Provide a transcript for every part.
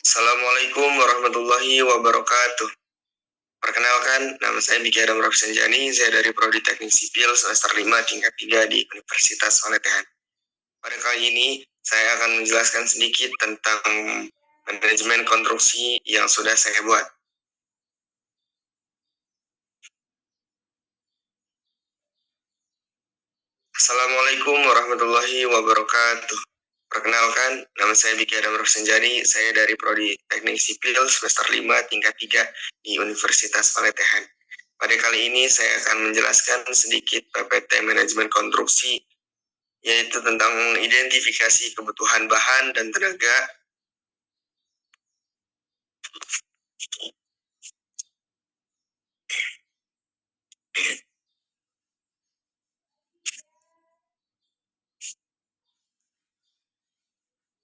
Assalamualaikum warahmatullahi wabarakatuh. Perkenalkan, nama saya Biki Adam Rafsanjani, saya dari Prodi Teknik Sipil semester 5 tingkat 3 di Universitas Paletehan. Pada kali ini, saya akan menjelaskan sedikit tentang manajemen konstruksi yang sudah saya buat. Assalamualaikum warahmatullahi wabarakatuh. Perkenalkan, nama saya Biki Adam Rafsanjani, saya dari Prodi Teknik Sipil semester 5 tingkat 3 di Universitas Paletehan. Pada kali ini saya akan menjelaskan sedikit PPT manajemen konstruksi, yaitu tentang identifikasi kebutuhan bahan dan tenaga,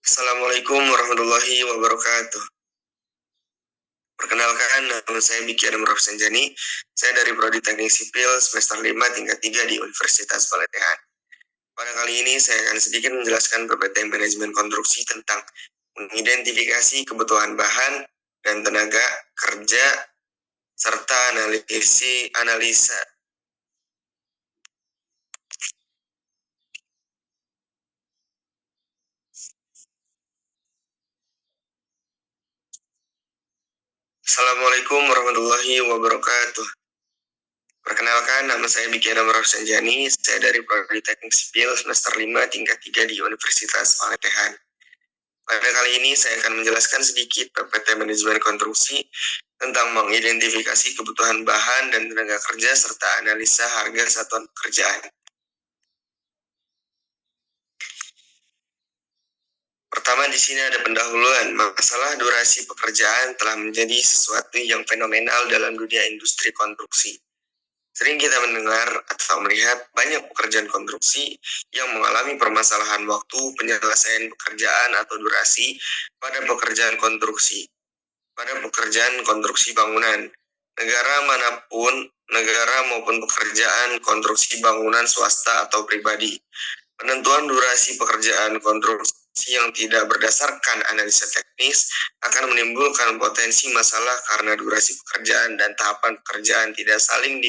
Assalamualaikum warahmatullahi wabarakatuh. Perkenalkan, nama saya Biki Adam Rafsanjani, saya dari Prodi Teknik Sipil semester 5 tingkat 3 di Universitas Paletehan. Pada kali ini saya akan sedikit menjelaskan PPT manajemen konstruksi tentang mengidentifikasi kebutuhan bahan dan tenaga kerja serta analisa. Assalamualaikum warahmatullahi wabarakatuh. Perkenalkan, nama saya Biki Adam Rafsanjani, saya dari Prodi Teknik Sipil semester 5 tingkat 3 di Universitas Paletehan. Pada kali ini saya akan menjelaskan sedikit PPT manajemen konstruksi tentang mengidentifikasi kebutuhan bahan dan tenaga kerja serta analisa harga satuan pekerjaan. Pertama, di sini ada pendahuluan. Masalah durasi pekerjaan telah menjadi sesuatu yang fenomenal dalam dunia industri konstruksi. Sering kita mendengar atau melihat banyak pekerjaan konstruksi yang mengalami permasalahan waktu penyelesaian pekerjaan atau durasi pada pekerjaan konstruksi. Pada pekerjaan konstruksi bangunan, negara maupun pekerjaan konstruksi bangunan swasta atau pribadi. Penentuan durasi pekerjaan konstruksi yang tidak berdasarkan analisa teknis akan menimbulkan potensi masalah karena durasi pekerjaan dan tahapan pekerjaan tidak saling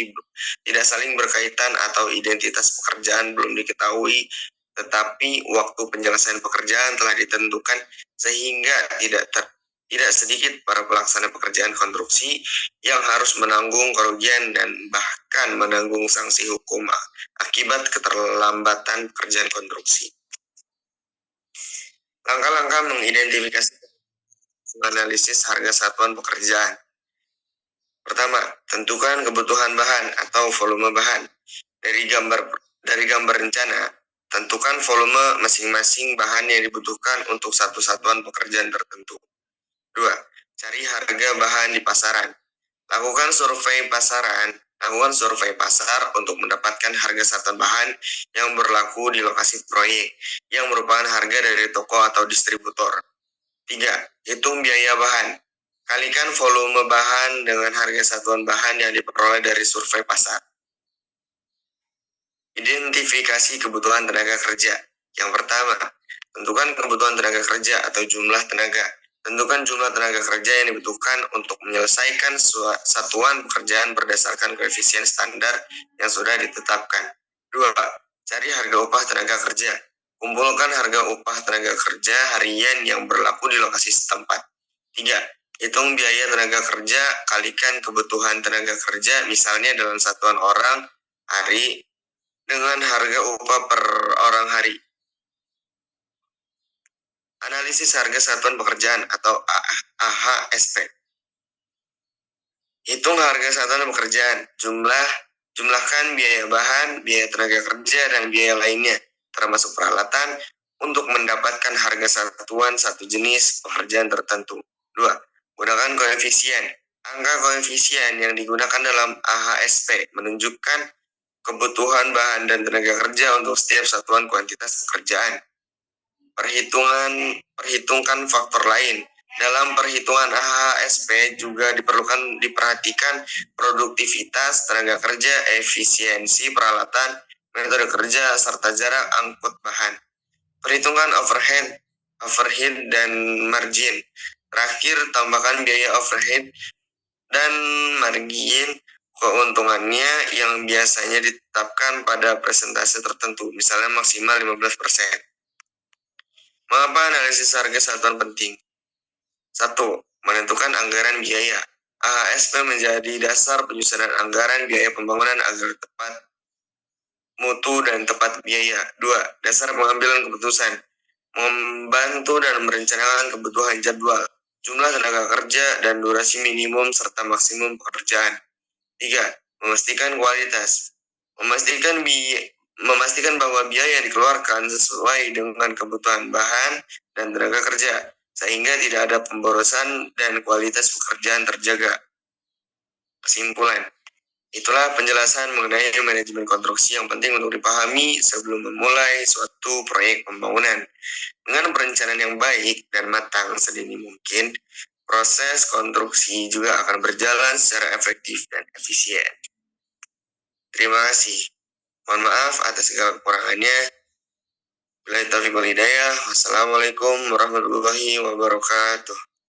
berkaitan atau identitas pekerjaan belum diketahui, tetapi waktu penyelesaian pekerjaan telah ditentukan sehingga tidak sedikit para pelaksana pekerjaan konstruksi yang harus menanggung kerugian dan bahkan menanggung sanksi hukum akibat keterlambatan pekerjaan konstruksi. Langkah-langkah mengidentifikasi analisis harga satuan pekerjaan. Pertama, tentukan kebutuhan bahan atau volume bahan. Dari gambar rencana, tentukan volume masing-masing bahan yang dibutuhkan untuk satu satuan pekerjaan tertentu. 2. Cari harga bahan di pasaran. Lakukan survei pasar untuk mendapatkan harga satuan bahan yang berlaku di lokasi proyek, yang merupakan harga dari toko atau distributor. 3. Hitung biaya bahan. Kalikan volume bahan dengan harga satuan bahan yang diperoleh dari survei pasar. Identifikasi kebutuhan tenaga kerja. Yang pertama, tentukan kebutuhan tenaga kerja atau jumlah tenaga. Tentukan jumlah tenaga kerja yang dibutuhkan untuk menyelesaikan satuan pekerjaan berdasarkan koefisien standar yang sudah ditetapkan. 2. Cari harga upah tenaga kerja. Kumpulkan harga upah tenaga kerja harian yang berlaku di lokasi setempat. 3. Hitung biaya tenaga kerja, kalikan kebutuhan tenaga kerja, misalnya dalam satuan orang hari, dengan harga upah per orang hari. Analisis harga satuan pekerjaan atau AHSP. Hitung harga satuan pekerjaan, jumlahkan biaya bahan, biaya tenaga kerja, dan biaya lainnya, termasuk peralatan, untuk mendapatkan harga satuan satu jenis pekerjaan tertentu. 2. Gunakan koefisien. Angka koefisien yang digunakan dalam AHSP menunjukkan kebutuhan bahan dan tenaga kerja untuk setiap satuan kuantitas pekerjaan. Perhitungkan faktor lain. Dalam perhitungan AHSP juga diperhatikan produktivitas tenaga kerja, efisiensi peralatan, metode kerja, serta jarak angkut bahan. Perhitungan overhead dan margin. Terakhir, tambahkan biaya overhead dan margin keuntungannya yang biasanya ditetapkan pada presentase tertentu, misalnya maksimal 15%. Mengapa analisis harga satuan penting? 1. Menentukan anggaran biaya. AHSP menjadi dasar penyusunan anggaran biaya pembangunan agar tepat mutu dan tepat biaya. 2. Dasar pengambilan keputusan. Membantu dan merencanakan kebutuhan jadwal, jumlah tenaga kerja, dan durasi minimum serta maksimum pekerjaan. 3. Memastikan kualitas. Memastikan bahwa biaya yang dikeluarkan sesuai dengan kebutuhan bahan dan tenaga kerja, sehingga tidak ada pemborosan dan kualitas pekerjaan terjaga. Kesimpulan, itulah penjelasan mengenai manajemen konstruksi yang penting untuk dipahami sebelum memulai suatu proyek pembangunan. Dengan perencanaan yang baik dan matang sedini mungkin, proses konstruksi juga akan berjalan secara efektif dan efisien. Terima kasih. Mohon maaf atas segala kekurangannya. Billahi taufiq wal hidayah. Wassalamualaikum warahmatullahi wabarakatuh.